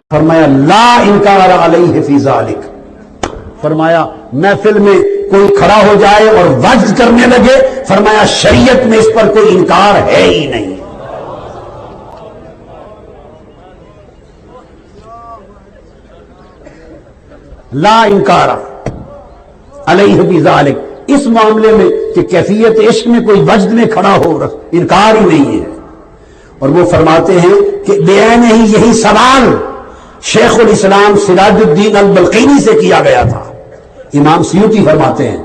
فرمایا لا انکار علیہ فی ذالک، فرمایا محفل میں کوئی کھڑا ہو جائے اور وعظ کرنے لگے، فرمایا شریعت میں اس پر کوئی انکار ہے ہی نہیں۔ لا انکار علیہ فی ذالک، اس معاملے میں کہ کیفیت عشق میں کوئی وجد میں کھڑا ہو، انکار ہی نہیں ہے۔ اور وہ فرماتے ہیں کہ بعین ہی یہی سوال شیخ الاسلام سراج الدین البلقینی سے کیا گیا تھا۔ امام سیوطی فرماتے ہیں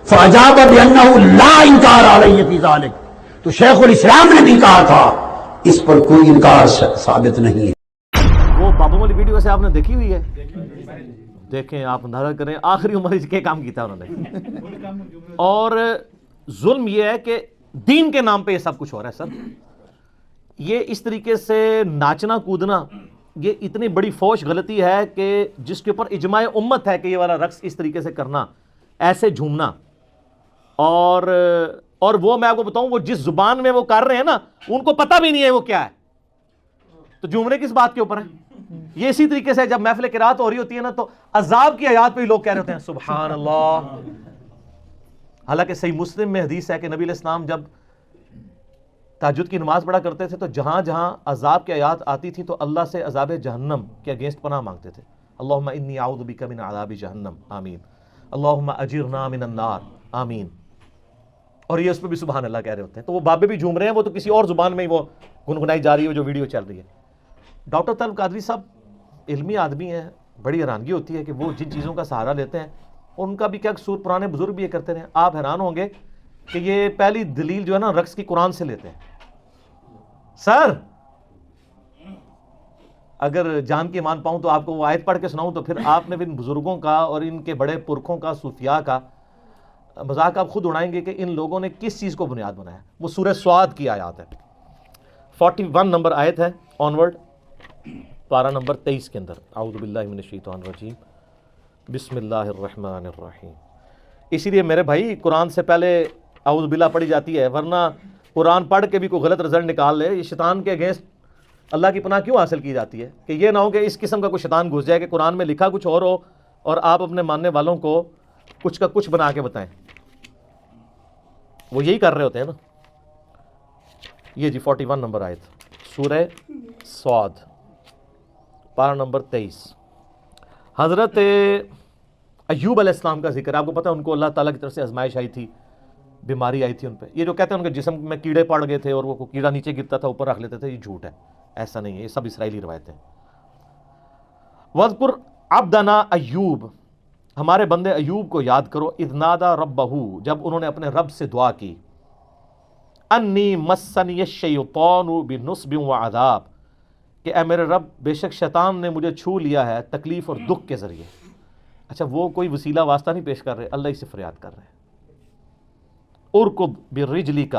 فَأَجَابَ بِأَنَّهُ لَا إِنْكَارَ عَلَيْهِ فِي ذَلِكَ، تو شیخ الاسلام نے بھی کہا تھا اس پر کوئی انکار ثابت نہیں ہے۔ وہ بابو والی ویڈیو سے آپ نے دیکھی ہوئی ہے؟ دیکھیں، آپ اندازہ کریں آخری عمر کیا کام کیتا انہوں نے۔ اور ظلم یہ ہے کہ دین کے نام پہ یہ سب کچھ ہو رہا ہے سر۔ یہ اس طریقے سے ناچنا کودنا یہ اتنی بڑی فوش غلطی ہے کہ جس کے اوپر اجماع امت ہے کہ یہ والا رقص اس طریقے سے کرنا، ایسے جھومنا، اور وہ میں آپ کو بتاؤں وہ جس زبان میں وہ کر رہے ہیں نا ان کو پتہ بھی نہیں ہے وہ کیا ہے، تو جھومنے کس بات کے اوپر ہے؟ یہ اسی طریقے سے جب محفل قرات ہو رہی ہوتی ہے نا تو عذاب کی آیات پہ لوگ کہہ رہے ہوتے ہیں سبحان اللہ۔ حالانکہ صحیح مسلم میں حدیث ہے کہ نبی علیہ السلام جب تہجد کی نماز پڑھا کرتے تھے تو جہاں جہاں عذاب کی آیات آتی تھی تو اللہ سے عذاب جہنم کے اگینسٹ پناہ مانگتے تھے۔ اللہم انی اعوذ بک من عذاب جہنم، آمین، اللہم اجرنا من النار، آمین۔ اور یہ اس پہ بھی سبحان اللہ کہہ رہے ہوتے ہیں۔ تو وہ بابے بھی جھوم رہے ہیں، وہ تو کسی اور زبان میں ہی وہ گنگنائی جا رہی ہے جو ویڈیو چل رہی ہے۔ ڈاکٹر طلب قادری صاحب علمی آدمی ہیں، بڑی حیرانگی ہوتی ہے کہ وہ جن چیزوں کا سہارا لیتے ہیں ان کا بھی کیا قصور، پرانے بزرگ بھی یہ کرتے رہے۔ آپ حیران ہوں گے کہ یہ پہلی دلیل جو ہے نا رقص کی قرآن سے لیتے ہیں۔ سر اگر جان کے مان پاؤں تو آپ کو وہ آیت پڑھ کے سناؤں تو پھر آپ نے ان بزرگوں کا اور ان کے بڑے پرکھوں کا، صوفیاء کا مذاق آپ خود اڑائیں گے کہ ان لوگوں نے کس چیز کو بنیاد بنایا۔ وہ سورہ سواد کی آیات ہے، 41 نمبر آیت ہے آنورڈ، پارہ نمبر 23 کے اندر۔ اعوذ باللہ من الشیطان الرجیم، بسم اللہ الرحمن الرحیم۔ اسی لیے میرے بھائی قرآن سے پہلے اعوذ باللہ پڑھی جاتی ہے، ورنہ قرآن پڑھ کے بھی کوئی غلط رزلٹ نکال لے، یہ شیطان کے اگینسٹ اللہ کی پناہ کیوں حاصل کی جاتی ہے کہ یہ نہ ہو کہ اس قسم کا کوئی شیطان گھس جائے کہ قرآن میں لکھا کچھ اور ہو اور آپ اپنے ماننے والوں کو کچھ کا کچھ بنا کے بتائیں۔ وہ یہی کر رہے ہوتے ہیں نا۔ یہ جی 41 نمبر آیت سورہ سواد، پارہ نمبر 23۔ حضرت ایوب علیہ السلام کا ذکر ہے۔ آپ کو پتہ ہے ان کو اللہ تعالیٰ کی طرف سے آزمائش آئی تھی، بیماری آئی تھی ان پہ۔ یہ جو کہتے ہیں ان کے جسم میں کیڑے پڑ گئے تھے اور وہ کیڑا نیچے گرتا تھا اوپر رکھ لیتے تھے، یہ جھوٹ ہے، ایسا نہیں ہے، یہ سب اسرائیلی روایتیں۔ وَاذْكُرْ عَبْدَنَا ایوب، ہمارے بندے ایوب کو یاد کرو، اذ نادى ربہ، جب انہوں نے اپنے رب سے دعا کی، انی مسنی الشیطان بنصب وعذاب، کہ اے میرے رب بے شک شیطان نے مجھے چھو لیا ہے تکلیف اور دکھ کے ذریعے۔ اچھا وہ کوئی وسیلہ واسطہ نہیں پیش کر رہے، اللہ ہی سے فریاد کر رہے ہیں۔ ارکب برجلک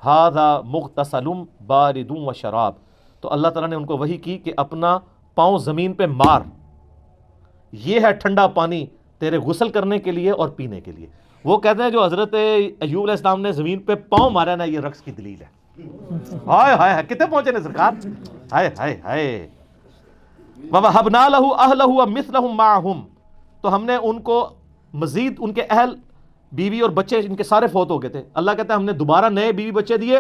ھذا مغتسل بارد وشراب، تو اللہ تعالیٰ نے ان کو وحی کی کہ اپنا پاؤں زمین پہ مار، یہ ہے ٹھنڈا پانی تیرے غسل کرنے کے لیے اور پینے کے لیے۔ وہ کہتے ہیں جو حضرت ایوب علیہ السلام نے زمین پہ پاؤں مارا نا، یہ رقص کی دلیل ہے۔ ہائے ہائے ہائے، کتنے پہنچے نا سرکار، ہائے ہائے ہائے۔ وَوَهَبْنَا لَهُ أَهْلَهُ وَمِثْلَهُمْ مَعَهُمْ، تو ہم نے ان کو مزید ان کے اہل، بیوی اور بچے ان کے سارے فوت ہو گئے تھے، اللہ کہتا ہے ہم نے دوبارہ نئے بیوی بچے دیے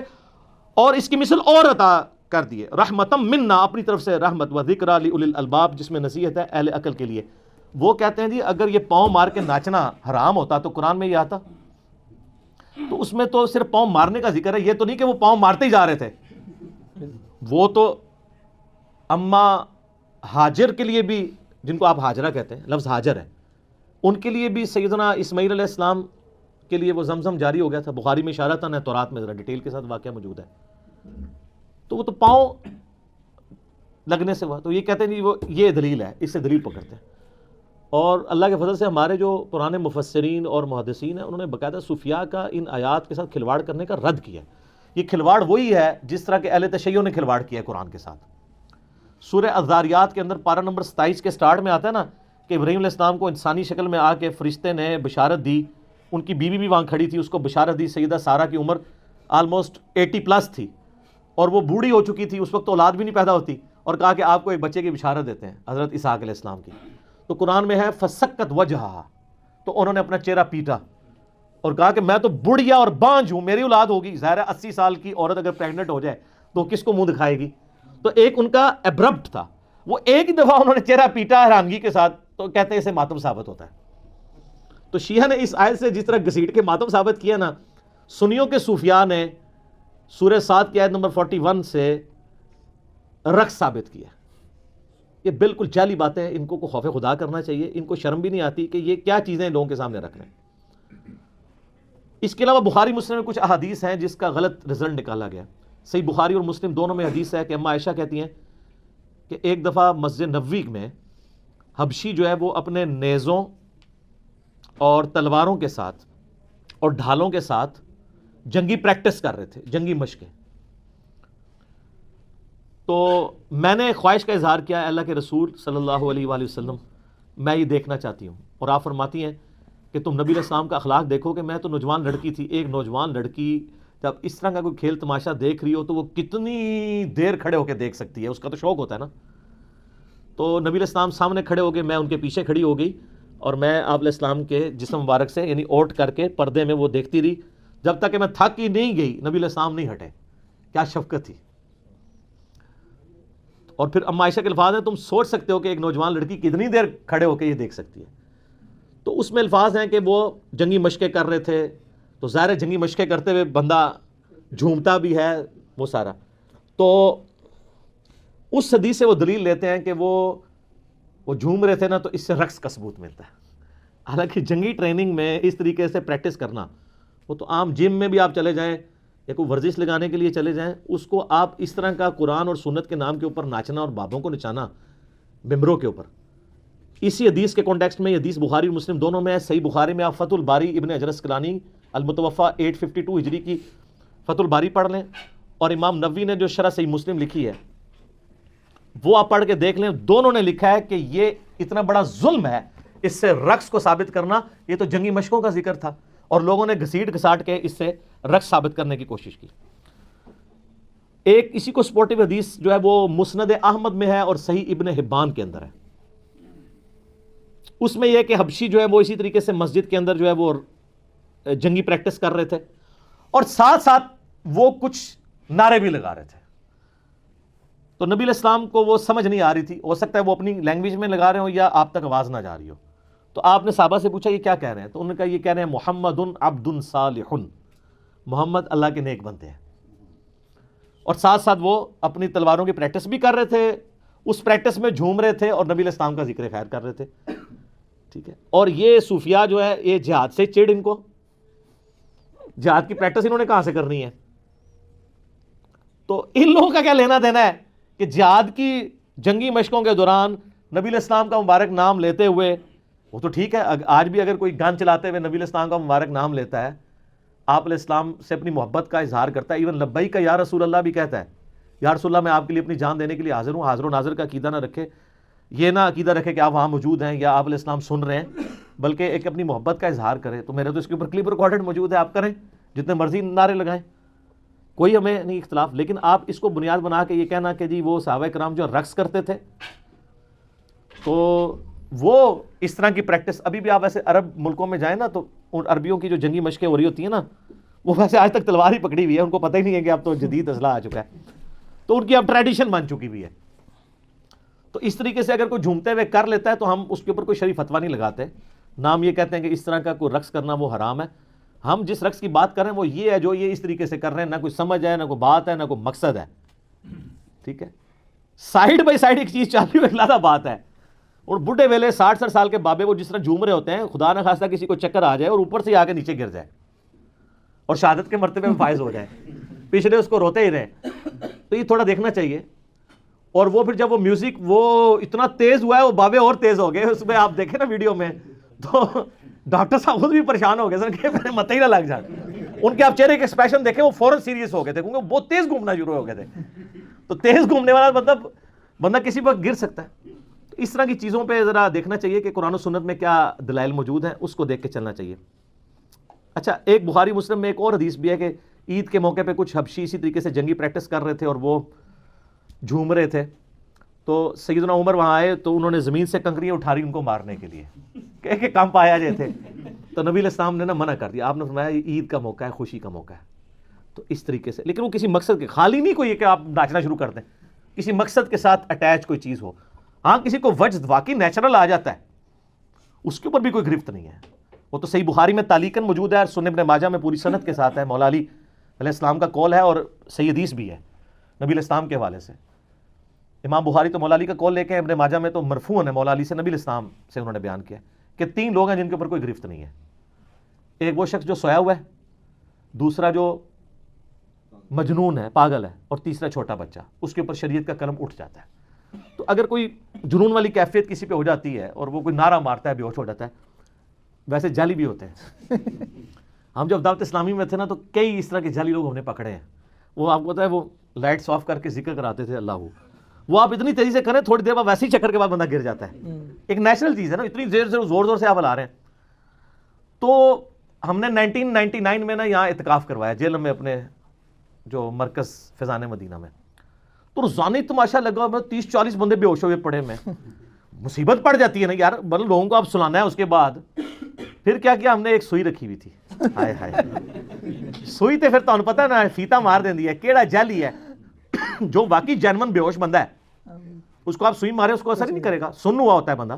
اور اس کی مثل اور عطا کر دیے، رحمتم منا، اپنی طرف سے رحمت، وذکریٰ لأولی الالباب، جس میں نصیحت ہے اہل عقل کے لیے۔ وہ کہتے ہیں جی اگر یہ پاؤں مار کے ناچنا حرام ہوتا تو قرآن میں یہ آتا، تو اس میں تو صرف پاؤں مارنے کا ذکر ہے، یہ تو نہیں کہ وہ پاؤں مارتے ہی جا رہے تھے۔ وہ تو اما ہاجر کے لیے بھی، جن کو آپ ہاجرہ کہتے ہیں، لفظ ہاجر ہے، ان کے لیے بھی سیدنا اسماعیل علیہ السلام کے لیے وہ زمزم جاری ہو گیا تھا۔ بخاری میں اشارہ تھا، نہ تورات میں ذرا ڈیٹیل کے ساتھ واقعہ موجود ہے۔ تو وہ تو پاؤں لگنے سے ہوا، تو یہ کہتے ہیں جی وہ یہ دلیل ہے، اس سے دلیل پکڑتے ہیں۔ اور اللہ کے فضل سے ہمارے جو پرانے مفسرین اور محدثین ہیں انہوں نے باقاعدہ صوفیاء کا ان آیات کے ساتھ کھلواڑ کرنے کا رد کیا. یہ کھلواڑ وہی ہے جس طرح کہ اہل تشیع نے کھلواڑ کیا ہے قرآن کے ساتھ. سورہ الذاریات کے اندر پارہ نمبر 27 کے سٹارٹ میں آتا ہے نا کہ ابراہیم علیہ السلام کو انسانی شکل میں آ کے فرشتے نے بشارت دی. ان کی بیوی بھی وہاں کھڑی تھی, اس کو بشارت دی. سیدہ سارہ کی عمر آلموسٹ 80+ تھی اور وہ بوڑھی ہو چکی تھی, اس وقت اولاد بھی نہیں پیدا ہوتی, اور کہا کہ آپ کو ایک بچے کی بشارت دیتے ہیں, حضرت اسحاق علیہ السلام کی. تو قرآن میں ہے فسکت وجہہا, تو انہوں نے اپنا چہرہ پیٹا اور کہا کہ میں تو بڑھیا اور بانجھ ہوں, میری اولاد ہوگی. ظاہر ہے 80 سال کی عورت اگر پریگننٹ ہو جائے تو کس کو منہ دکھائے گی. تو ایک ان کا ایبرپٹ تھا, وہ ایک ہی دفعہ انہوں نے چہرہ پیٹا حیرانگی کے ساتھ, تو کہتے ہیں اسے ماتم ثابت ہوتا ہے. تو شیعہ نے اس آیت سے جس طرح گھسیٹ کے ماتم ثابت کیا نا, سنیوں کے صوفیاء نے سورہ 7 کی آیت نمبر 41 سے رقص ثابت کیا. یہ بالکل جعلی باتیں ہیں, ان کو خوف خدا کرنا چاہیے. ان کو شرم بھی نہیں آتی کہ یہ کیا چیزیں لوگوں کے سامنے رکھ رہے ہیں. اس کے علاوہ بخاری مسلم میں کچھ احادیث ہیں جس کا غلط رزلٹ نکالا گیا. صحیح بخاری اور مسلم دونوں میں حدیث ہے کہ اما عائشہ کہتی ہیں کہ ایک دفعہ مسجد نبوی میں حبشی جو ہے وہ اپنے نیزوں اور تلواروں کے ساتھ اور ڈھالوں کے ساتھ جنگی پریکٹس کر رہے تھے, جنگی مشقیں. تو میں نے خواہش کا اظہار کیا, اللہ کے رسول صلی اللہ علیہ وآلہ وسلم میں یہ دیکھنا چاہتی ہوں. اور آپ فرماتی ہیں کہ تم نبی علیہ السلام کا اخلاق دیکھو کہ میں تو نوجوان لڑکی تھی. ایک نوجوان لڑکی جب اس طرح کا کوئی کھیل تماشا دیکھ رہی ہو تو وہ کتنی دیر کھڑے ہو کے دیکھ سکتی ہے, اس کا تو شوق ہوتا ہے نا. تو نبی علیہ السلام سامنے کھڑے ہو گئے, میں ان کے پیچھے کھڑی ہو گئی اور میں آپ علیہ السلام کے جسم مبارک سے یعنی اوٹ کر کے پردے میں وہ دیکھتی رہی جب تک کہ میں تھک ہی نہیں گئی. نبی علیہ السلام نہیں ہٹے. کیا شفقت تھی. اور پھر اما عائشہ کے الفاظ ہیں, تم سوچ سکتے ہو کہ ایک نوجوان لڑکی کتنی دیر کھڑے ہو کے یہ دیکھ سکتی ہے. تو اس میں الفاظ ہیں کہ وہ جنگی مشقیں کر رہے تھے. تو ظاہر ہے جنگی مشقیں کرتے ہوئے بندہ جھومتا بھی ہے وہ سارا. تو اس حدیث سے وہ دلیل لیتے ہیں کہ وہ جھوم رہے تھے نا, تو اس سے رقص کا ثبوت ملتا ہے. حالانکہ جنگی ٹریننگ میں اس طریقے سے پریکٹس کرنا, وہ تو عام جم میں بھی آپ چلے جائیں یا کوئی ورزش لگانے کے لیے چلے جائیں, اس کو آپ اس طرح کا قرآن اور سنت کے نام کے اوپر ناچنا اور بابوں کو نچانا ممبروں کے اوپر. اسی حدیث کے کانٹیکسٹ میں یہ حدیث بخاری اور مسلم دونوں میں ہے. صحیح بخاری میں آپ فتح الباری ابن حجر اسقلانی المتوفا 852 ہجری کی فتح الباری پڑھ لیں, اور امام نووی نے جو شرح صحیح مسلم لکھی ہے وہ آپ پڑھ کے دیکھ لیں. دونوں نے لکھا ہے کہ یہ اتنا بڑا ظلم ہے اس سے رقص کو ثابت کرنا. یہ تو جنگی مشقوں کا ذکر تھا اور لوگوں نے گھسیٹ گھساٹ کے اس سے رقص ثابت کرنے کی کوشش کی. ایک اسی کو سپورٹیو حدیث جو ہے وہ مسند احمد میں ہے اور صحیح ابن حبان کے اندر ہے. اس میں یہ کہ حبشی جو ہے وہ اسی طریقے سے مسجد کے اندر جو ہے وہ جنگی پریکٹس کر رہے تھے اور ساتھ ساتھ وہ کچھ نعرے بھی لگا رہے تھے. تو نبی علیہ السلام کو وہ سمجھ نہیں آ رہی تھی. ہو سکتا ہے وہ اپنی لینگویج میں لگا رہے ہوں یا آپ تک آواز نہ جا رہی ہو. تو آپ نے صحابہ سے پوچھا یہ کیا کہہ رہے ہیں؟ تو انہوں نے کہا یہ کہہ رہے ہیں محمد عبد صالح, محمد اللہ کے نیک بندے ہیں. اور ساتھ ساتھ وہ اپنی تلواروں کی پریکٹس بھی کر رہے تھے, اس پریکٹس میں جھوم رہے تھے اور نبی علیہ السلام کا ذکر خیر کر رہے تھے. ٹھیک ہے. اور یہ صوفیاء جو ہے یہ جہاد سے چڑ, ان کو جہاد کی پریکٹس انہوں نے کہاں سے کرنی ہے؟ تو ان لوگوں کا کیا لینا دینا ہے کہ جہاد کی جنگی مشقوں کے دوران نبی علیہ السلام کا مبارک نام لیتے ہوئے, وہ تو ٹھیک ہے آج بھی اگر کوئی گن چلاتے ہوئے نبی علیہ السلام کا مبارک نام لیتا ہے, آپ علیہ السلام سے اپنی محبت کا اظہار کرتا ہے, ایون لبیک کا یا رسول اللہ بھی کہتا ہے, یا رسول اللہ میں آپ کے لیے اپنی جان دینے کے لیے حاضر ہوں. حاضر و ناظر کا عقیدہ نہ رکھے, یہ نہ عقیدہ رکھے کہ آپ وہاں موجود ہیں یا آپ علیہ السلام سن رہے ہیں, بلکہ ایک اپنی محبت کا اظہار کرے. تو میرے تو اس کے اوپر کلپ ریکارڈڈ موجود ہے, آپ کریں جتنے مرضی نعرے لگائیں, کوئی ہمیں نہیں اختلاف. لیکن آپ اس کو بنیاد بنا کے یہ کہنا کہ جی وہ صحابہ کرام جو رقص کرتے تھے تو وہ اس طرح کی پریکٹس, ابھی بھی آپ ایسے عرب ملکوں میں جائیں نا تو ان عربیوں کی جو جنگی مشقیں ہو رہی ہوتی ہیں نا, وہ ویسے آج تک تلوار ہی پکڑی ہوئی ہے, ان کو پتہ ہی نہیں ہے کہ اب تو جدید اسلحہ آ چکا ہے, تو ان کی اب ٹریڈیشن بن چکی ہوئی ہے. تو اس طریقے سے اگر کوئی جھومتے ہوئے کر لیتا ہے تو ہم اس کے اوپر کوئی شرعی فتویٰ نہیں لگاتے. نام یہ کہتے ہیں کہ اس طرح کا کوئی رقص کرنا وہ حرام ہے. ہم جس رقص کی بات کر رہے ہیں وہ یہ ہے جو یہ اس طریقے سے کر رہے ہیں, نہ کوئی سمجھ ہے, نہ کوئی بات ہے, نہ کوئی مقصد ہے. ٹھیک ہے. سائیڈ بائی سائیڈ ایک چیز چاہتی ہوئی علیحدہ بات ہے. اور بڈھے ویلے 60 سال کے بابے وہ جس طرح جھوم رہے ہوتے ہیں, خدا نہ خواستہ کسی کو چکر آ جائے اور اوپر سے آ کے نیچے گر جائے اور شہادت کے مرتبے میں فائز ہو جائے, پچھلے اس کو روتے ہی رہے. تو یہ تھوڑا دیکھنا چاہیے. اور وہ پھر جب وہ میوزک وہ اتنا تیز ہوا ہے وہ بابے اور تیز ہو گئے, اس میں آپ دیکھیں نا ویڈیو میں, تو ڈاکٹر صاحب خود بھی پریشان ہو گئے سر کہ میرے مت ہی نہ لگ جائے. ان کے آپ چہرے کے ایکسپریشن دیکھیں وہ فوراً سیریس ہو گئے تھے کیونکہ بہت تیز گھومنا شروع ہو گئے تھے. تو تیز گھومنے والا مطلب بندہ کسی وقت گر سکتا ہے. اس طرح کی چیزوں پہ ذرا دیکھنا چاہیے کہ قرآن و سنت میں کیا دلائل موجود ہیں, اس کو دیکھ کے چلنا چاہیے. اچھا, ایک بخاری مسلم میں ایک اور حدیث بھی ہے کہ عید کے موقع پہ کچھ حبشی اسی طریقے سے جنگی پریکٹس کر رہے تھے اور وہ جھوم رہے تھے, تو سیدنا عمر وہاں آئے تو انہوں نے زمین سے کنکریاں اٹھا لی ان کو مارنے کے لیے کہ کم پایا جائے تھے. تو نبی علیہ السلام نے نا منع کر دیا, آپ نے فرمایا عید کا موقع ہے, خوشی کا موقع ہے. تو اس طریقے سے, لیکن وہ کسی مقصد کے خالی نہیں کوئی کہ آپ ناچنا شروع کر دیں, کسی مقصد کے ساتھ اٹیچ کوئی چیز ہو. ہاں کسی کو وجد واقعی نیچرل آ جاتا ہے, اس کے اوپر بھی کوئی گرفت نہیں ہے. وہ تو صحیح بخاری میں تعلیقاً موجود ہے اور سنن ابن ماجہ میں پوری سند کے ساتھ ہے. مولا علی علیہ السلام کا قول ہے اور صحیح حدیث بھی ہے نبی علیہ السلام کے حوالے سے. امام بخاری تو مولا علی کا قول لے کے, ابن ماجہ میں تو مرفوعاً ہے مولا علی سے نبی علیہ السلام سے انہوں نے بیان کیا کہ 3 لوگ ہیں جن کے اوپر کوئی گرفت نہیں ہے. ایک وہ شخص جو سویا ہوا ہے, دوسرا جو مجنون ہے, پاگل ہے, اور تیسرا چھوٹا بچہ, اس کے اوپر شریعت کا قلم اٹھ جاتا ہے. تو اگر کوئی جنون والی کیفیت کسی پہ ہو جاتی ہے اور وہ کوئی نعرہ مارتا ہے, بے ہوش ہو جاتا ہے, ویسے جعلی بھی ہوتے ہیں. ہم جب دعوت اسلامی میں تھے نا تو کئی اس طرح کے جعلی لوگ ہم نے پکڑے ہیں. وہ آپ کو پتا ہے وہ لائٹس آف کر کے ذکر کراتے تھے اللہ, وہ آپ اتنی تیزی سے کریں تھوڑی دیر بعد ویسے ہی چکر کے بعد بندہ گر جاتا ہے. ایک نیچرل چیز ہے نا, اتنی دیر سے زور زور سے آپ ہلا رہے ہیں. تو ہم نے 1999 میں نا یہاں اعتکاف کروایا جیل میں اپنے جو مرکز فیضان مدینہ میں. تو روزانہ تماشا لگا, میں 30-40 بندے بے ہوش ہوئے پڑے. میں مصیبت پڑ جاتی ہے نا یار, مطلب لوگوں کو آپ سلانا ہے. اس کے بعد پھر کیا کیا ہم نے, ایک سوئی رکھی ہوئی تھی, ہائے ہائے سوئی تے پھر تمہیں پتہ نا فیتا مار دیں ہے کیڑا جعلی ہے. جو واقعی جینون بے ہوش بندہ ہے اس کو آپ سوئی مارے اس کو اثر ہی نہیں کرے گا, سن ہوا ہوتا ہے بندہ.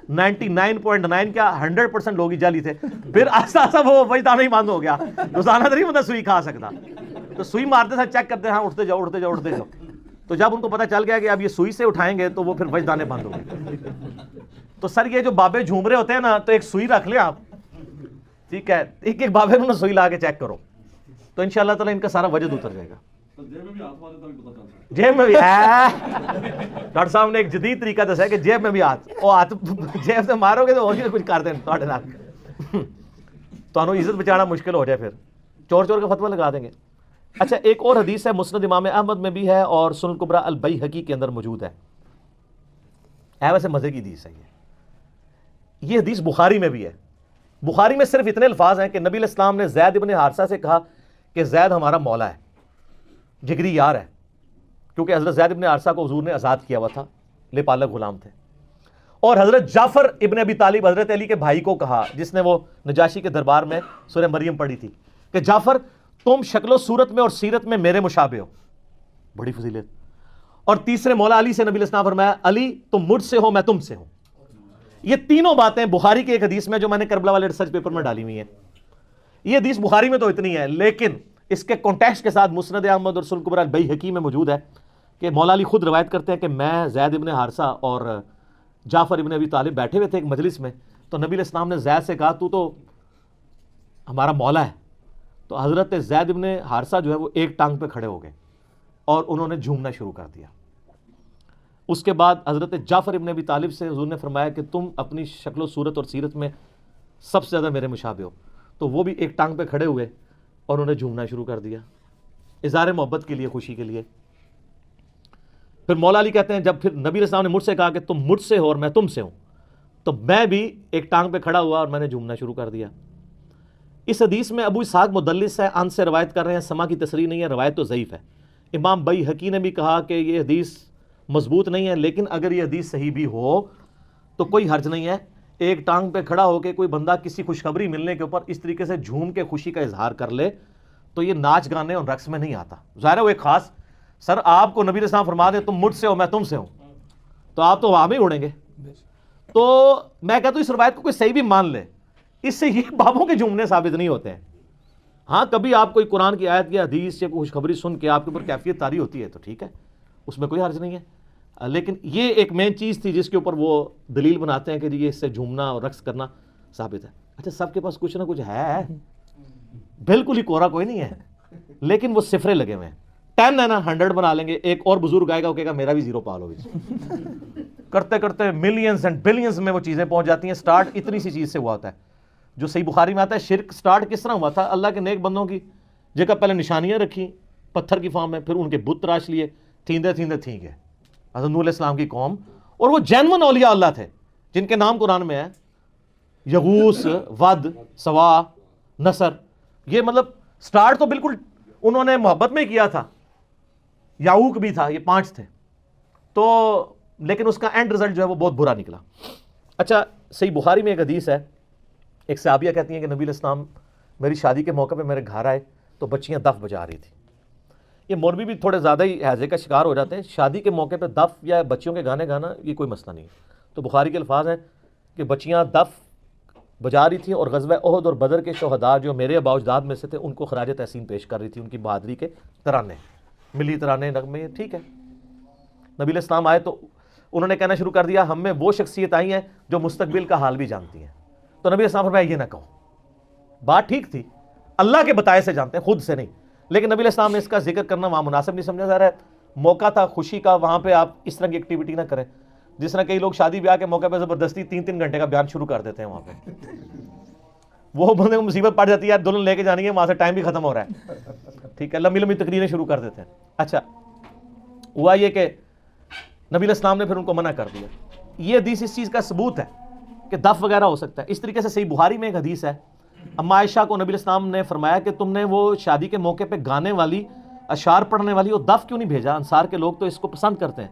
99.9 کیا 100% لوگ ہی جعلی تھے. پھر آہستہ آہستہ وہ وجدان ہی بند ہو گیا, روزانہ تو نہیں بندہ سوئی کھا سکتا. تو سوئی مارتے تھے, چیک کرتے ہیں, ہاں اٹھتے جاؤ اٹھتے جاؤ اٹھتے جاؤ. تو جب ان کو پتہ چل گیا کہ اب یہ سوئی سے اٹھائیں گے تو وہ پھر وجدانے بند ہو گئے. تو سر یہ جو بابے جھوم رہے ہوتے ہیں نا, تو ایک سوئی رکھ لیں آپ, ٹھیک ہے, ایک ایک بابے میں سوئی لا کے چیک کرو تو انشاءاللہ تعالیٰ ان کا سارا وجد اتر جائے گا. جیب میں بھی ڈاکٹر صاحب نے ایک جدید طریقہ دسا ہے کہ جیب میں بھی ہاتھ, وہ ہاتھ جیب سے مارو گے تو اور کچھ کر دیں تو عزت بچانا مشکل ہو جائے, پھر چور چور کا فتویٰ لگا دیں گے. اچھا, ایک اور حدیث ہے مسند امام احمد میں بھی ہے اور سنن کبریٰ البیہقی کے اندر موجود ہے. ویسے مزے کی حدیث ہے یہ حدیث بخاری میں بھی ہے. بخاری میں صرف اتنے الفاظ ہیں کہ نبی علیہ السلام نے زید ابن حارثہ سے کہا کہ زید ہمارا مولا ہے, جگری یار ہے, کیونکہ حضرت زید ابن حارثہ کو حضور نے آزاد کیا ہوا تھا, لے پالک غلام تھے. اور حضرت جعفر ابن ابی طالب حضرت علی کے بھائی کو کہا, جس نے وہ نجاشی کے دربار میں سورہ مریم پڑھی تھی, کہ جعفر تم شکل و صورت میں اور سیرت میں میرے مشابہ ہو, بڑی فضیلت. اور تیسرے مولا علی سے نبی علیہ السلام فرمایا علی تم مجھ سے ہو میں تم سے ہوں. یہ تینوں باتیں بخاری کی ایک حدیث میں جو میں نے کربلا والے ریسرچ پیپر میں ڈالی ہوئی ہیں. یہ حدیث بخاری میں تو اتنی ہے, لیکن اس کے کانٹیکسٹ کے ساتھ مسند احمد اور سنن کبریٰ البیہقی میں موجود ہے کہ مولا علی خود روایت کرتے ہیں کہ میں زید ابن حارثہ اور جعفر ابن ابی طالب بیٹھے ہوئے تھے ایک مجلس میں, تو نبی علیہ السلام نے زید سے کہا تو ہمارا مولا ہے. تو حضرت زید ابن حارثہ جو ہے وہ ایک ٹانگ پہ کھڑے ہو گئے اور انہوں نے جھومنا شروع کر دیا. اس کے بعد حضرت جعفر ابن ابی طالب سے حضور نے فرمایا کہ تم اپنی شکل و صورت اور سیرت میں سب سے زیادہ میرے مشابہ ہو. تو وہ بھی ایک ٹانگ پہ کھڑے ہوئے اور انہوں نے جھومنا شروع کر دیا, اظہار محبت کے لیے, خوشی کے لیے. پھر مولا علی کہتے ہیں جب پھر نبی علیہ السلام نے مجھ سے کہا کہ تم مجھ سے ہو اور میں تم سے ہوں, تو میں بھی ایک ٹانگ پہ کھڑا ہوا اور میں نے جھومنا شروع کر دیا. اس حدیث میں ابو اسحاق مدلس ہے, ان سے روایت کر رہے ہیں, سما کی تصریح نہیں ہے, روایت تو ضعیف ہے. امام بیہقی نے بھی کہا کہ یہ حدیث مضبوط نہیں ہے, لیکن اگر یہ حدیث صحیح بھی ہو تو کوئی حرج نہیں ہے. ایک ٹانگ پہ کھڑا ہو کے کوئی بندہ کسی خوشخبری ملنے کے اوپر اس طریقے سے جھوم کے خوشی کا اظہار کر لے تو یہ ناچ گانے اور رقص میں نہیں آتا. ظاہر ہے وہ ایک خاص, سر آپ کو نبی علیہ السلام فرما دیں تم مجھ سے ہو میں تم سے ہوں, تو آپ تو وہاں بھی اڑیں گے. تو میں کہتا ہوں اس روایت کو کوئی صحیح بھی مان لے, اس سے یہ بابوں کے جھومنے ثابت نہیں ہوتے ہیں. ہاں کبھی آپ کوئی قرآن کی آیت یا حدیث یا کوئی خوشخبری سن کے آپ کے اوپر کیفیت طاری ہوتی ہے تو ٹھیک ہے, اس میں کوئی حرج نہیں ہے. لیکن یہ ایک مین چیز تھی جس کے اوپر وہ دلیل بناتے ہیں کہ یہ اس سے جھومنا اور رقص کرنا ثابت ہے. اچھا سب کے پاس کچھ نہ کچھ ہے, بالکل ہی کوڑا کوئی نہیں ہے, لیکن وہ صفرے لگے ہوئے ہیں, 10 ہے نا 100 بنا لیں گے, ایک اور بزرگ آئے گا وہ کہے گا میرا بھی 0 پالو. کرتے کرتے ملینز اینڈ بلینز میں وہ چیزیں پہنچ جاتی ہیں. سٹارٹ اتنی سی چیز سے ہوا ہوتا ہے, جو صحیح بخاری میں آتا ہے. شرک سٹارٹ کس طرح ہوا تھا؟ اللہ کے نیک بندوں کی جگہ پہلے نشانیاں رکھی پتھر کی فارم میں, پھر ان کے بت تراش لیے, تھیندے تھیندے تھیں گے. حضرت نوح علیہ السلام کی قوم, اور وہ جینون اولیاء اللہ تھے جن کے نام قرآن میں ہے, یغوث, ود, سوا, نصر. یہ مطلب سٹارٹ تو بالکل انہوں نے محبت میں کیا تھا. یعوق بھی تھا, یہ 5 تھے. تو لیکن اس کا اینڈ رزلٹ جو ہے وہ بہت برا نکلا. اچھا, صحیح بخاری میں ایک حدیث ہے, ایک صحابیہ کہتی ہیں کہ نبی علیہ السلام میری شادی کے موقع پہ میرے گھر آئے تو بچیاں دف بجا رہی تھیں. یہ مولوی بھی تھوڑے زیادہ ہی ہیضے کا شکار ہو جاتے ہیں. شادی کے موقع پہ دف یا بچیوں کے گانے گانا یہ کوئی مسئلہ نہیں ہے. تو بخاری کے الفاظ ہیں کہ بچیاں دف بجا رہی تھیں اور غزوہ احد اور بدر کے شہداء جو میرے آباء و اجداد میں سے تھے ان کو خراج تحسین پیش کر رہی تھی, ان کی بہادری کے ترانے, ملی ترانے, نغمے. ٹھیک ہے, نبی علیہ السلام آئے تو انہوں نے کہنا شروع کر دیا ہم میں وہ شخصیت آئی ہیں جو مستقبل کا حال بھی جانتی ہیں. تو نبی علیہ السلام فرمایا یہ نہ کہو. بات ٹھیک تھی, اللہ کے بتائے سے جانتے ہیں, خود سے نہیں. لیکن نبی علیہ السلام نے اس کا ذکر کرنا وہاں مناسب نہیں سمجھا جا رہا ہے. موقع تھا خوشی کا, وہاں پہ آپ اس طرح کی ایکٹیویٹی نہ کریں. جس طرح کئی لوگ شادی بیاہ کے موقع پہ زبردستی 3 گھنٹے کا بیان شروع کر دیتے ہیں وہاں پہ. وہ بندے کو مصیبت پڑ جاتی ہے, یار دلہن لے کے جانی ہے, وہاں سے ٹائم بھی ختم ہو رہا ہے. ٹھیک ہے, لمبی لمبی تقریریں شروع کر دیتے ہیں. اچھا, ہوا یہ کہ نبی علیہ السلام نے پھر ان کو منع کر دیا. یہ حدیث اس چیز کا ثبوت ہے کہ دف وغیرہ ہو سکتا ہے. اس طریقے سے صحیح بخاری میں ایک حدیث ہے, اما عائشہ کو نبی علیہ السلام نے فرمایا کہ تم نے وہ شادی کے موقع پہ گانے والی, اشعار پڑھنے والی وہ دف کیوں نہیں بھیجا؟ انصار کے لوگ تو اس کو پسند کرتے ہیں.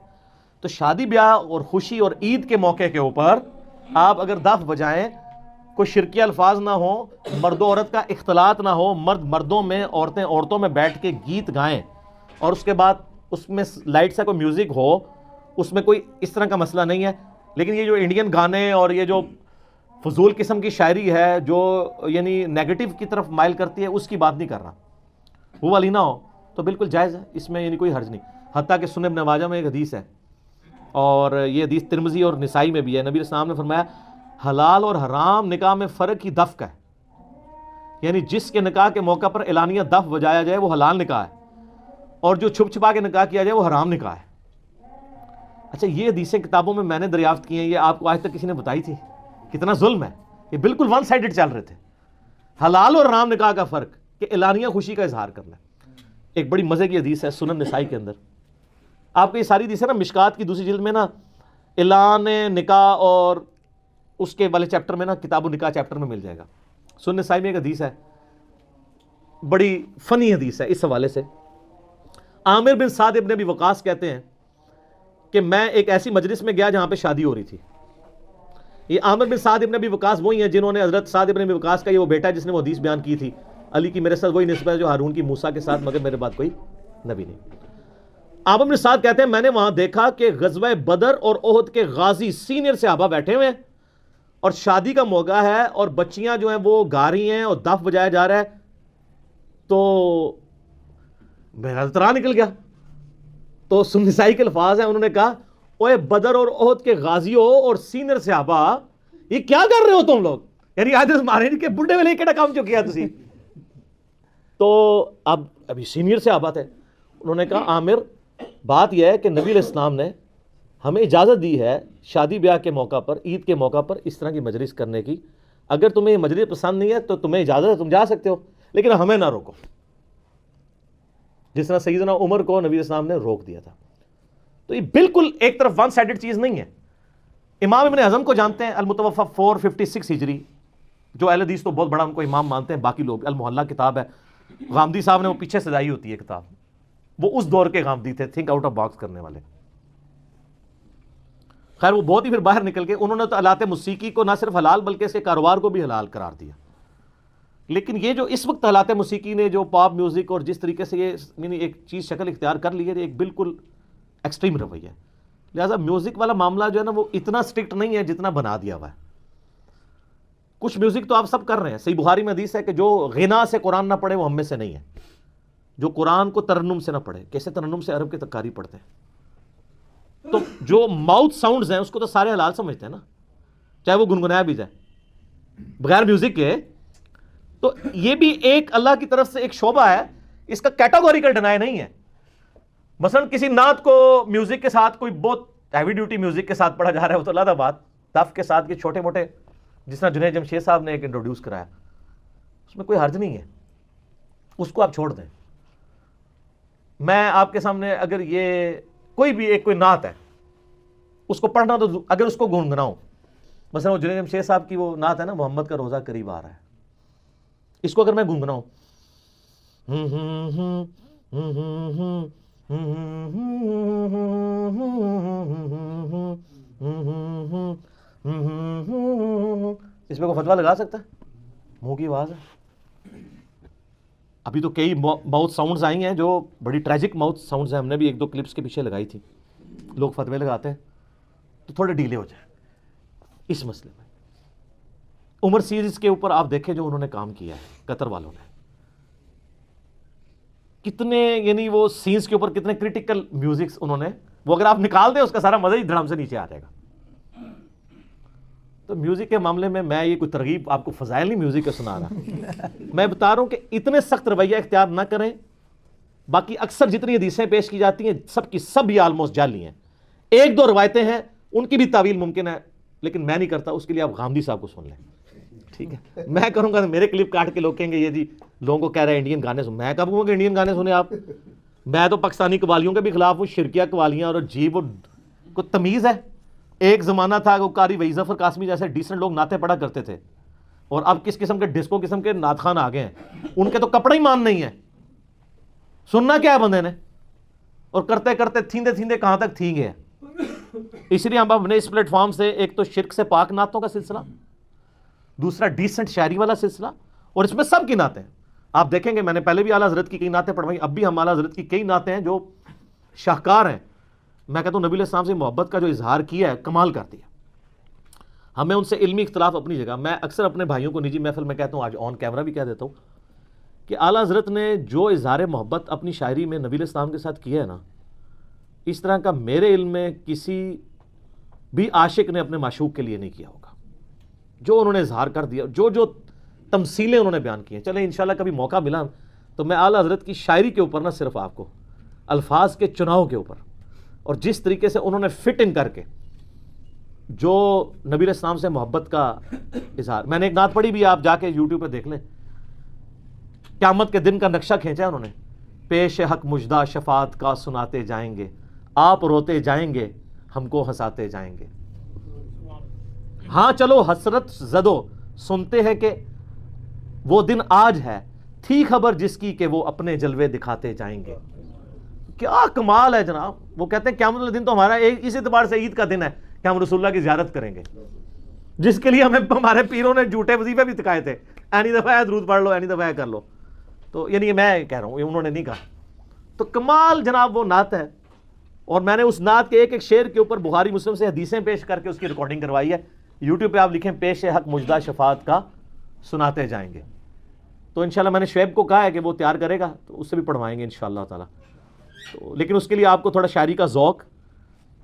تو شادی بیاہ اور خوشی اور عید کے موقع کے اوپر آپ اگر دف بجائیں, کوئی شرکی الفاظ نہ ہو, مرد و عورت کا اختلاط نہ ہو, مرد مردوں میں, عورتیں عورتوں میں بیٹھ کے گیت گائیں, اور اس کے بعد اس میں لائٹ سے کوئی میوزک ہو, اس میں کوئی اس طرح کا مسئلہ نہیں ہے. لیکن یہ جو انڈین گانے اور یہ جو فضول قسم کی شاعری ہے جو یعنی نیگیٹو کی طرف مائل کرتی ہے, اس کی بات نہیں کر رہا. وہ والی نہ ہو تو بالکل جائز ہے, اس میں یعنی کوئی حرج نہیں. حتیٰ کہ سنن ابن ماجہ میں ایک حدیث ہے, اور یہ حدیث ترمذی اور نسائی میں بھی ہے. نبی علیہ السلام نے فرمایا حلال اور حرام نکاح میں فرق ہی دف کا ہے. یعنی جس کے نکاح کے موقع پر اعلانیہ دف بجایا جائے وہ حلال نکاح ہے, اور جو چھپ چھپا کے نکاح کیا جائے وہ حرام نکاح ہے. اچھا, یہ حدیثیں کتابوں میں نے دریافت کی ہیں, یہ آپ کو آج تک کسی نے بتائی تھی؟ کتنا ظلم ہے. یہ بالکل ون سائیڈڈ چل رہے تھے. حلال اور حرام نکاح کا فرق کہ اعلانیہ خوشی کا اظہار کرنا. ایک بڑی مزے کی حدیث ہے سنن نسائی کے اندر, آپ کو یہ ساری حدیثیں نا مشکات کی دوسری جلد میں نا اعلان نکاح اور اس کے والے چیپٹر میں نا کتاب و نکاح چیپٹر میں مل جائے گا. سنن نسائی میں ایک حدیث ہے, بڑی فنی حدیث ہے اس حوالے سے. عامر بن سعد ابن ابی وقاص کہتے ہیں کہ میں ایک ایسی مجلس میں گیا جہاں پہ شادی ہو رہی تھی. یہ عامر بن سعد ابن ابی وقاص وہی ہیں جنہوں نے حضرت سعد ابن ابی وقاص کا یہ وہ بیٹا ہے جس نے وہ حدیث بیان کی تھی, علی کی میرے ساتھ وہی نسبت ہے جو ہارون کی موسیٰ کے ساتھ, مگر میرے بعد کوئی نبی نہیں. عامر بن سعد کہتے ہیں میں نے وہاں دیکھا کہ غزوہ بدر اور احد کے غازی سینئر صحابہ بیٹھے ہوئے ہیں, اور شادی کا موقع ہے, اور بچیاں جو ہیں وہ گا رہی ہیں اور دف بجایا جا رہا ہے. تو میرا ترا نکل گیا. تو سنن نسائی کے الفاظ ہیں, انہوں نے کہا اوے بدر اور احد کے غازیوں اور سینئر صحابہ یہ کیا کر رہے ہو تم لوگ؟ یعنی آج مارے نہیں کہ بڈھے والے کیڑا کام جو کیا تسی. تو اب ابھی سینئر صحابہ تھے. انہوں نے کہا عامر بات یہ ہے کہ نبی علیہ السلام نے ہمیں اجازت دی ہے شادی بیاہ کے موقع پر, عید کے موقع پر اس طرح کی مجلس کرنے کی. اگر تمہیں یہ مجلس پسند نہیں ہے تو تمہیں اجازت ہے, تم جا سکتے ہو, لیکن ہمیں نہ روکو. جس طرح سیدنا عمر کو نبی علیہ السلام نے روک دیا تھا. تو یہ بالکل ایک طرف ون سائیڈڈ چیز نہیں ہے. امام ابن حزم کو جانتے ہیں, المتوفی 456 ہجری, جو اہل حدیث تو بہت بڑا ان کو امام مانتے ہیں. باقی لوگ المحلہ کتاب ہے, غامدی صاحب نے وہ پیچھے سجائی ہوتی ہے کتاب, وہ اس دور کے غامدی تھے, تھنک آؤٹ آف باکس کرنے والے. خیر وہ بہت ہی پھر باہر نکل کے انہوں نے تو آلات موسیقی کو نہ صرف حلال بلکہ اس کے کاروبار کو بھی حلال قرار دیا. لیکن یہ جو اس وقت آلات موسیقی نے جو پاپ میوزک اور جس طریقے سے یہ یعنی ایک چیز شکل اختیار کر لی ہے, ایک بالکل ایکسٹریم رویہ ہے. لہٰذا میوزک والا معاملہ جو ہے نا وہ اتنا اسٹرکٹ نہیں ہے جتنا بنا دیا ہوا ہے. کچھ میوزک تو آپ سب کر رہے ہیں. صحیح بخاری میں حدیث ہے کہ جو غنا سے قرآن نہ پڑھے وہ ہم میں سے نہیں ہے, جو قرآن کو ترنم سے نہ پڑھے. کیسے ترنم سے؟ عرب کے تکاری پڑھتے ہیں. تو جو ماؤتھ ساؤنڈز ہیں اس کو تو سارے حلال سمجھتے ہیں نا, چاہے وہ گنگنایا بھی جائے بغیر میوزک کے. تو یہ بھی ایک اللہ کی طرف سے ایک شعبہ ہے, اس کا کیٹاگوریکل ڈینائی نہیں ہے. مثلا کسی نعت کو میوزک کے ساتھ کوئی بہت ہیوی ڈیوٹی میوزک کے ساتھ پڑھا جا رہا ہے وہ تو علیحدہ بات، دف کے ساتھ کے چھوٹے موٹے جس طرح جنید جمشید صاحب نے ایک انٹروڈیوس کرایا، اس میں کوئی حرج نہیں ہے، اس کو آپ چھوڑ دیں. میں آپ کے سامنے اگر یہ کوئی بھی ایک کوئی نعت ہے اس کو پڑھنا تو اگر اس کو گنگناؤں، مثلا وہ جنید جمشید صاحب کی وہ نعت ہے نا محمد کا روزہ قریب آ رہا ہے، اس کو اگر میں گنگناؤں اس میں کوئی فتویٰ لگا سکتا ہے؟ منہ کی آواز ہے. ابھی تو کئی ماؤتھ ساؤنڈز آئی ہیں جو بڑی ٹریجک ماؤتھ ساؤنڈز ہیں، ہم نے بھی ایک دو کلپس کے پیچھے لگائی تھی. لوگ فتوے لگاتے ہیں تو تھوڑے ڈیلے ہو جائیں اس مسئلے میں. عمر سیریز کے اوپر آپ دیکھیں جو انہوں نے کام کیا ہے قطر والوں نے، کتنے یعنی وہ سینز کے اوپر کتنے کریٹیکل میوزکس انہوں نے، وہ اگر آپ نکال دیں اس کا سارا مزہ ہی دھڑام سے نیچے آ جائے گا. تو میوزک کے معاملے میں یہ کوئی ترغیب آپ کو فضائل نہیں میوزک کا سنا رہا، میں بتا رہا ہوں کہ اتنے سخت رویہ اختیار نہ کریں. باقی اکثر جتنی حدیثیں پیش کی جاتی ہیں سب کی سب یہ آلموسٹ جعلی ہیں. ایک دو روایتیں ہیں ان کی بھی تعویل ممکن ہے لیکن میں نہیں کرتا، اس کے لیے آپ غامدی صاحب کو سن لیں. ٹھیک ہے، میں کروں گا تو میرے کلپ کاٹ کے لوگ کہیں گے یہ جی لوگوں کو کہہ رہے ہیں انڈین گانے سن. میں کب کہوں گا انڈین گانے سنیں آپ؟ میں تو پاکستانی قوالیوں کے بھی خلاف ہوں، شرکیہ قوالیاں اور عجیب کو تمیز ہے. ایک زمانہ تھا وہ قاری وحید ظفر قاسمی جیسے ڈیسنٹ لوگ نعتیں پڑھا کرتے تھے، اور اب کس قسم کے ڈسکو قسم کے نعت خان آ گئے ہیں، ان کے تو کپڑے ہی مان نہیں ہے. سننا کیا ہے بندے نے، اور کرتے کرتے تھیندے تھیندے کہاں تک تھی گئے. اس لیے ہم اپنے اس پلیٹ فارم سے ایک تو شرک سے پاک نعتوں کا سلسلہ، دوسرا ڈیسنٹ شاعری والا سلسلہ، اور اس میں سب کی نعتیں آپ دیکھیں گے. میں نے پہلے بھی اعلیٰ حضرت کی کئی نعتیں پڑھوائی، اب بھی ہم اعلیٰ حضرت کی کئی نعتیں ہیں جو شاہکار ہیں. میں کہتا ہوں نبی علیہ السلام سے محبت کا جو اظہار کیا ہے کمال کر دیا. ہمیں ان سے علمی اختلاف اپنی جگہ. میں اکثر اپنے بھائیوں کو نجی محفل میں کہتا ہوں، آج آن کیمرہ بھی کہہ دیتا ہوں کہ اعلیٰ حضرت نے جو اظہار محبت اپنی شاعری میں نبی علیہ السلام کے ساتھ کیا ہے نا، اس طرح کا میرے علم میں کسی بھی عاشق نے اپنے معشوق کے لیے نہیں کیا ہوگا. جو انہوں نے اظہار کر دیا، جو تمثیلیں انہوں نے بیان کی ہیں. چلیں انشاءاللہ کبھی موقع ملا تو میں اعلیٰ حضرت کی شاعری کے اوپر نہ صرف آپ کو الفاظ کے چناؤ کے اوپر اور جس طریقے سے انہوں نے فٹ ان کر کے جو نبی علیہ السلام سے محبت کا اظہار. میں نے ایک نعت پڑھی بھی، آپ جا کے یوٹیوب پہ دیکھ لیں. قیامت کے دن کا نقشہ کھینچا انہوں نے، پیش حق مجدہ شفاعت کا سناتے جائیں گے، آپ روتے جائیں گے ہم کو ہنساتے جائیں گے. ہاں چلو حسرت زدو سنتے ہیں کہ وہ دن آج ہے، تھی خبر جس کی کہ وہ اپنے جلوے دکھاتے جائیں گے. کیا کمال ہے جناب. وہ کہتے ہیں قیامت والے دن تو ہمارا اس اعتبار سے عید کا دن ہے کہ ہم رسول اللہ کی زیارت کریں گے، جس کے لیے ہمیں ہمارے پیروں نے جھوٹے وظیفے بھی سکھائے تھے. اینی دفعہ درود پڑھ لو، اینی دفعہ کر لو. تو یعنی میں کہہ رہا ہوں، انہوں نے نہیں کہا. تو کمال جناب وہ نعت ہے. اور میں نے اس نعت کے ایک ایک شعر کے اوپر بخاری مسلم سے حدیثیں پیش کر کے اس کی ریکارڈنگ کروائی ہے. یوٹیوب پہ آپ لکھیں پیش حق مجدہ شفاعت کا سناتے جائیں گے. تو انشاءاللہ میں نے شعیب کو کہا ہے کہ وہ تیار کرے گا تو اس سے بھی پڑھوائیں گے انشاءاللہ تعالی. تو لیکن اس کے لیے آپ کو تھوڑا شاعری کا ذوق،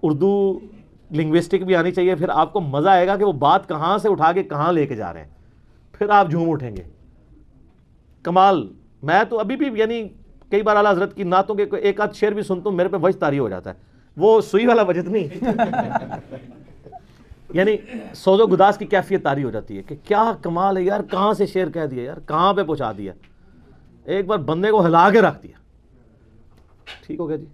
اردو لنگوسٹک بھی آنی چاہیے. پھر آپ کو مزہ آئے گا کہ وہ بات کہاں سے اٹھا کے کہاں لے کے جا رہے ہیں، پھر آپ جھوم اٹھیں گے. کمال. میں تو ابھی بھی یعنی کئی بار اعلیٰ حضرت کی نعتوں کے ایک آدھ شعر بھی سنتا ہوں، میرے پہ وجد طاری ہو جاتا ہے. وہ سوئی والا وجد نہیں یعنی سوز و گداز کی کیفیت طاری ہو جاتی ہے کہ کیا کمال ہے یار، کہاں سے شعر کہہ دیا یار، کہاں پہ پہنچا دیا، ایک بار بندے کو ہلا کے رکھ دیا. ٹھیک ہو گیا جی.